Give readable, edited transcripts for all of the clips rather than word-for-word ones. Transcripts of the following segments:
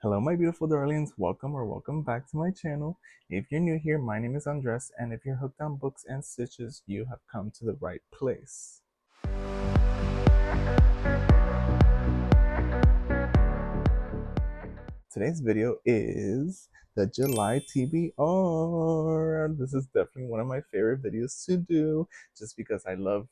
Hello my beautiful darlings, welcome or welcome back to my channel. If you're new here, my name is Andres, and if you're hooked on books and stitches, you have come to the right place. Today's video is the July TBR. This is definitely one of my favorite videos to do just because I love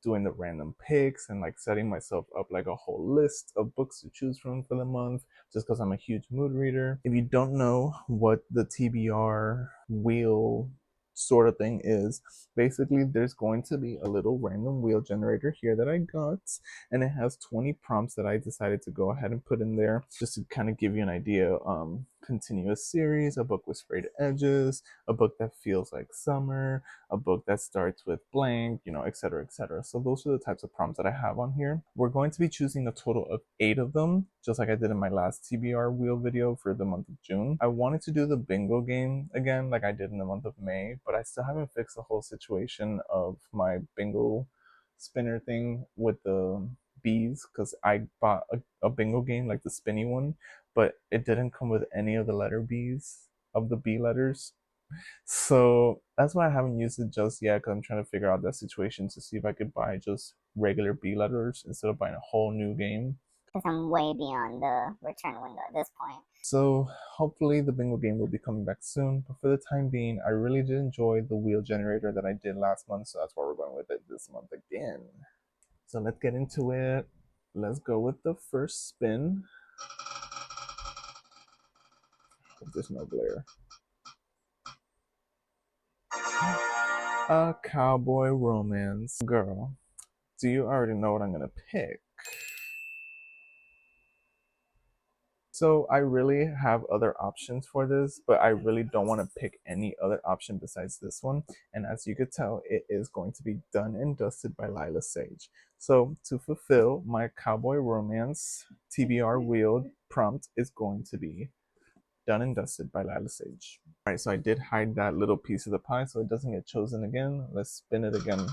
doing the random picks and setting myself up like a whole list of books to choose from for the month just because I'm a huge mood reader. If you don't know what the TBR wheel sort of thing is, basically there's going to be a little random wheel generator here that I got, and it has 20 prompts that I decided to go ahead and put in there just to kind of give you an idea. Continuous series, a book with sprayed edges, a book that feels like summer, a book that starts with blank, etc., etc. So those are the types of prompts that I have on here. We're going to be choosing a total of 8 of them, just like I did in my last TBR wheel video for the month of June. I wanted to do the bingo game again like I did in the month of May, but I still haven't fixed the whole situation of my bingo spinner thing with the bees, because I bought a bingo game, like the spinny one, but it didn't come with any of the letter B's of the B letters. So that's why I haven't used it just yet, because I'm trying to figure out that situation to see if I could buy just regular B letters instead of buying a whole new game. Because I'm way beyond the return window at this point. So hopefully the bingo game will be coming back soon, but for the time being, I really did enjoy the wheel generator that I did last month, so that's why we're going with it this month again. So let's get into it. Let's go with the first spin. Hope there's no glare. A cowboy romance. Girl, do you already know what I'm gonna pick? So I really have other options for this, but I really don't want to pick any other option besides this one. And as you could tell, it is going to be Done and Dusted by Lila Sage. So to fulfill my cowboy romance TBR wheel prompt is going to be Done and Dusted by Lila Sage. All right, so I did hide that little piece of the pie so it doesn't get chosen again. Let's spin it again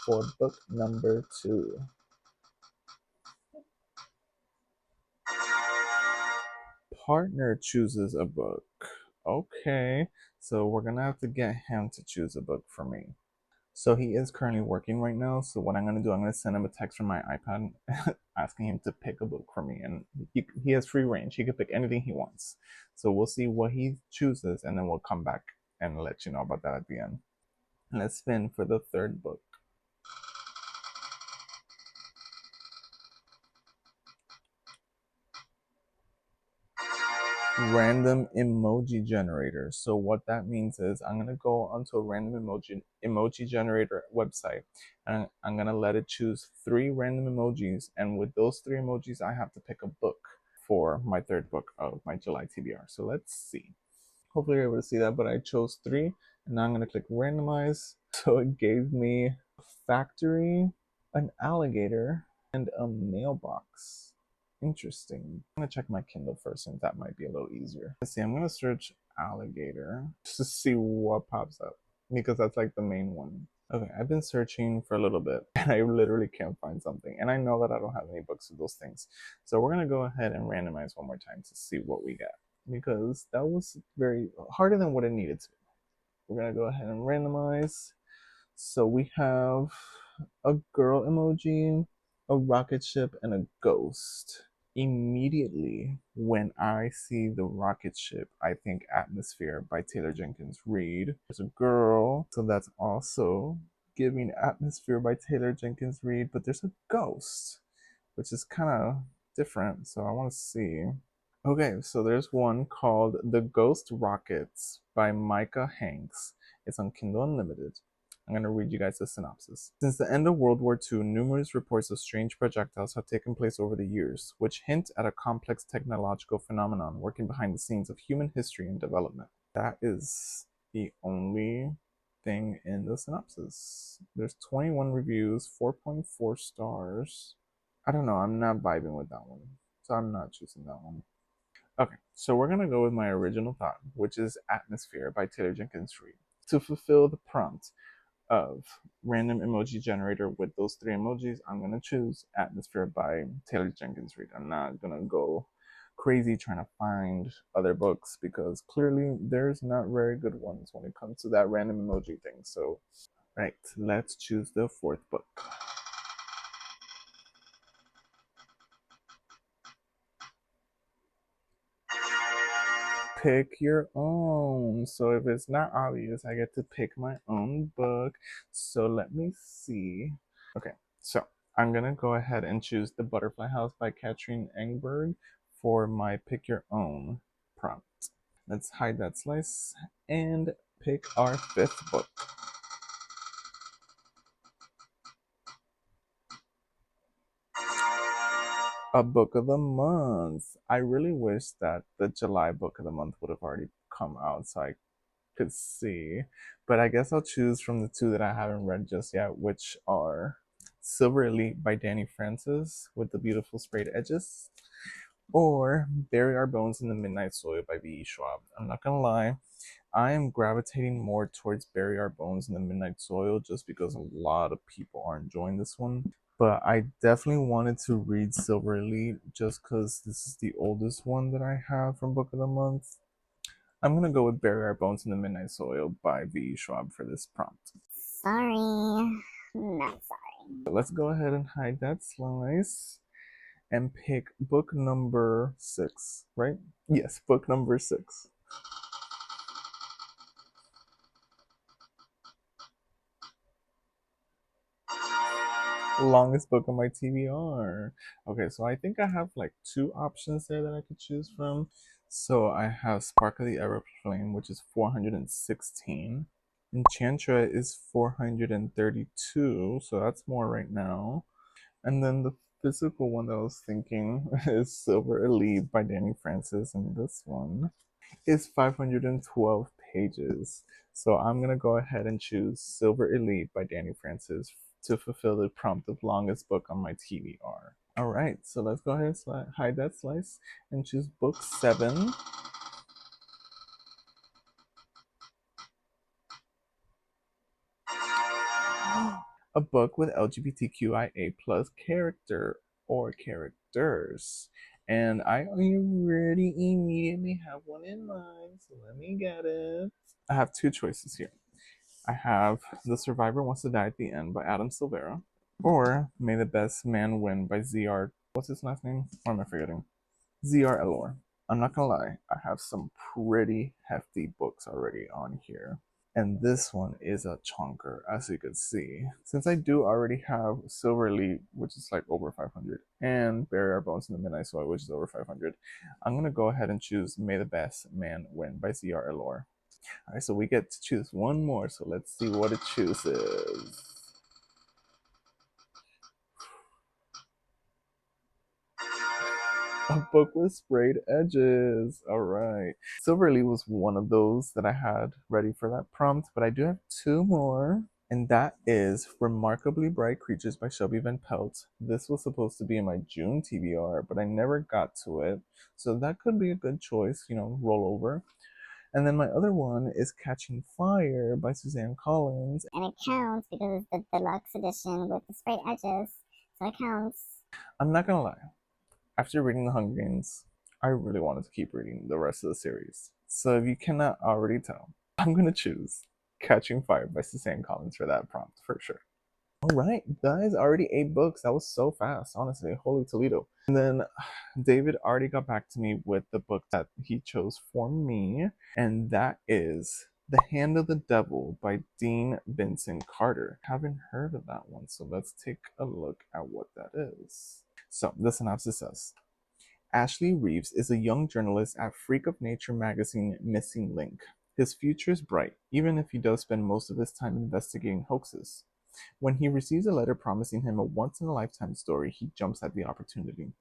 for book number 2. Partner chooses a book. Okay, so we're gonna have to get him to choose a book for me. So he is currently working right now, so what I'm gonna do, I'm gonna send him a text from my iPad asking him to pick a book for me, and he has free range. He can pick anything he wants. So we'll see what he chooses, and then we'll come back and let you know about that at the end. Let's spin for the third book. Random emoji generator. So what that means is I'm gonna go onto a random emoji generator website, and I'm gonna let it choose 3 random emojis, and with those 3 emojis I have to pick a book for my third book of my July TBR. So let's see. Hopefully you're able to see that, but I chose 3, and now I'm gonna click randomize. So it gave me a factory, an alligator, and a mailbox. Interesting. I'm gonna check my Kindle first, since that might be a little easier. Let's see, I'm gonna search alligator just to see what pops up, because that's like the main one. Okay, I've been searching for a little bit and I literally can't find something. And I know that I don't have any books of those things. So we're gonna go ahead and randomize one more time to see what we get, because that was very harder than what it needed to be. We're gonna go ahead and randomize. So we have a girl emoji, a rocket ship, and a ghost. Immediately when I see the rocket ship, I think Atmosphere by Taylor Jenkins Reid. There's a girl, so that's also giving Atmosphere by Taylor Jenkins Reid, but there's a ghost, which is kind of different, so I want to see. Okay, so there's one called The Ghost Rockets by Micah Hanks. It's on Kindle Unlimited. I'm going to read you guys the synopsis. Since the end of World War II, numerous reports of strange projectiles have taken place over the years, which hint at a complex technological phenomenon working behind the scenes of human history and development. That is the only thing in the synopsis. There's 21 reviews, 4.4 stars. I don't know, I'm not vibing with that one, so I'm not choosing that one. Okay, so we're gonna go with my original thought, which is Atmosphere by Taylor Jenkins Reid. To fulfill the prompt of random emoji generator with those 3 emojis, I'm gonna choose Atmosphere by Taylor Jenkins Reid. I'm not gonna go crazy trying to find other books because clearly there's not very good ones when it comes to that random emoji thing. So, right, let's choose the fourth book. Pick your own. So if it's not obvious, I get to pick my own book. So let me see. Okay, so I'm gonna go ahead and choose The Butterfly House by Katrin Engberg for my pick your own prompt. Let's hide that slice and pick our fifth book. A book of the month. I really wish that the July book of the month would have already come out so I could see. But I guess I'll choose from the two that I haven't read just yet, which are Silver Elite by Danny Francis with the beautiful sprayed edges, or Bury Our Bones in the Midnight Soil by V.E. Schwab. I'm not gonna lie, I am gravitating more towards Bury Our Bones in the Midnight Soil just because a lot of people are enjoying this one. But I definitely wanted to read Silver Elite just because this is the oldest one that I have from Book of the Month. I'm gonna go with Bury Our Bones in the Midnight Soil by V. Schwab for this prompt. Sorry. Not sorry. So let's go ahead and hide that slice and pick book number 6, right? Yes, book number 6. Longest book on my TBR. Okay, so I think I have like two options there that I could choose from. So I have Spark of the Aeroplane, which is 416. Enchantra is 432, so that's more right now. And then the physical one that I was thinking is Silver Elite by Danny Francis, and this one is 512 pages. So I'm gonna go ahead and choose Silver Elite by Danny Francis to fulfill the prompt of longest book on my TBR. All right, so let's go ahead and hide that slice and choose book 7. A book with LGBTQIA plus character or characters. And I already immediately have one in mind, so let me get it. I have two choices here. I have The Survivor Wants to Die at the End by Adam Silvera, or May the Best Man Win by ZR. What's his last name? Or am I forgetting? ZR Elor. I'm not gonna lie, I have some pretty hefty books already on here. And this one is a chunker, as you can see. Since I do already have Silver Elite, which is like over 500, and Bury Our Bones in the Midnight Soil, which is over 500, I'm gonna go ahead and choose May the Best Man Win by ZR Elor. All right, so we get to choose one more, so let's see what it chooses. A book with sprayed edges. All right. Silver Elite was one of those that I had ready for that prompt, but I do have two more. And that is Remarkably Bright Creatures by Shelby Van Pelt. This was supposed to be in my June TBR, but I never got to it. So that could be a good choice, roll over. And then my other one is Catching Fire by Suzanne Collins. And it counts because it's the deluxe edition with the sprayed edges. So it counts. I'm not gonna lie. After reading The Hunger Games, I really wanted to keep reading the rest of the series. So if you cannot already tell, I'm gonna choose Catching Fire by Suzanne Collins for that prompt for sure. All right, guys, already 8 books. That was so fast, honestly. Holy Toledo. And then David already got back to me with the book that he chose for me, and that is The Hand of the Devil by Dean Vincent Carter. Haven't heard of that one, so let's take a look at what that is. So the synopsis says, Ashley Reeves is a young journalist at Freak of Nature magazine Missing Link. His future is bright, even if he does spend most of his time investigating hoaxes. When he receives a letter promising him a once-in-a-lifetime story, he jumps at the opportunity.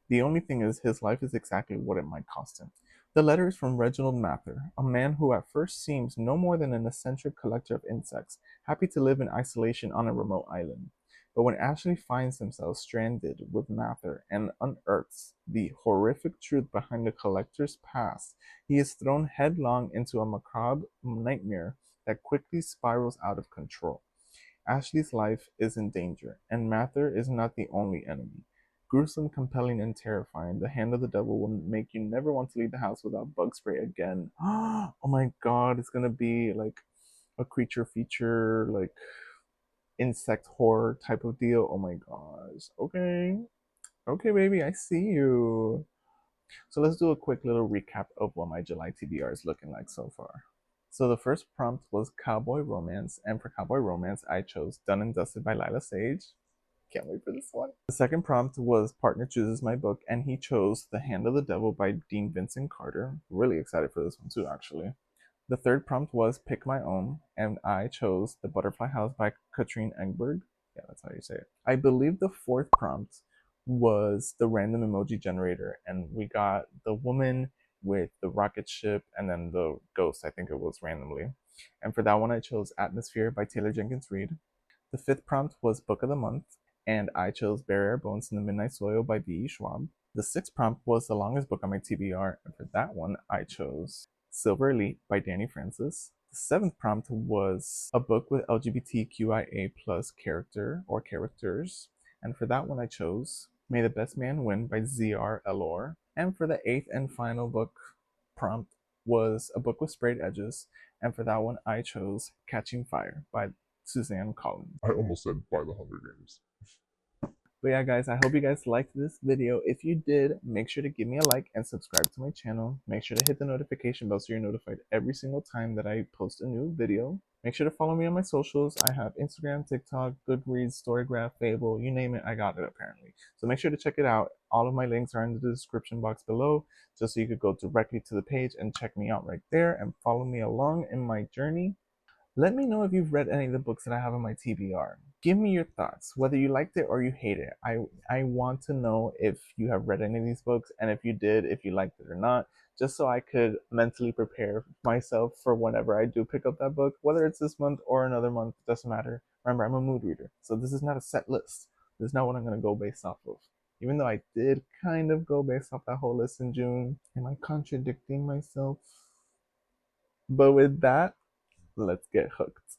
The only thing is, his life is exactly what it might cost him. The letter is from Reginald Mather, a man who at first seems no more than an eccentric collector of insects, happy to live in isolation on a remote island. But when Ashley finds himself stranded with Mather and unearths the horrific truth behind the collector's past, he is thrown headlong into a macabre nightmare that quickly spirals out of control. Ashley's life is in danger, and Mather is not the only enemy. Gruesome, compelling, and terrifying. The Hand of the Devil will make you never want to leave the house without bug spray again. Oh my god, it's gonna be like a creature feature, like insect horror type of deal. Oh my gosh. Okay. Okay, baby, I see you. So let's do a quick little recap of what my July TBR is looking like so far. So the first prompt was Cowboy Romance, and for Cowboy Romance, I chose Done and Dusted by Lila Sage. Can't wait for this one. The second prompt was Partner Chooses My Book, and he chose The Hand of the Devil by Dean Vincent Carter. Really excited for this one too, actually. The third prompt was Pick My Own, and I chose The Butterfly House by Katrine Engberg. Yeah, that's how you say it. I believe the fourth prompt was the random emoji generator, and we got the woman with the rocket ship and then the ghost, I think it was randomly. And for that one, I chose Atmosphere by Taylor Jenkins Reid. The fifth prompt was Book of the Month, and I chose Bare Air Bones in the Midnight Soil by B.E. Schwab. The sixth prompt was the longest book on my TBR, and for that one, I chose Silver Elite by Danny Francis. The seventh prompt was a book with LGBTQIA plus character or characters, and for that one, I chose May the Best Man Win by Z.R. Elor. And for the eighth and final book prompt was a book with sprayed edges, and for that one, I chose Catching Fire by Suzanne Collins. I almost said by the Hunger Games. But yeah, guys, I hope you guys liked this video. If you did, make sure to give me a like and subscribe to my channel. Make sure to hit the notification bell so you're notified every single time that I post a new video. Make sure to follow me on my socials. I have Instagram, TikTok, Goodreads, Storygraph, Fable, you name it, I got it apparently. So make sure to check it out. All of my links are in the description box below, just so you could go directly to the page and check me out right there and follow me along in my journey. Let me know if you've read any of the books that I have on my TBR. Give me your thoughts, whether you liked it or you hate it. I want to know if you have read any of these books, and if you did, if you liked it or not, just so I could mentally prepare myself for whenever I do pick up that book, whether it's this month or another month, doesn't matter. Remember, I'm a mood reader, so this is not a set list. This is not what I'm going to go based off of. Even though I did kind of go based off that whole list in June. Am I contradicting myself? But with that, let's get hooked.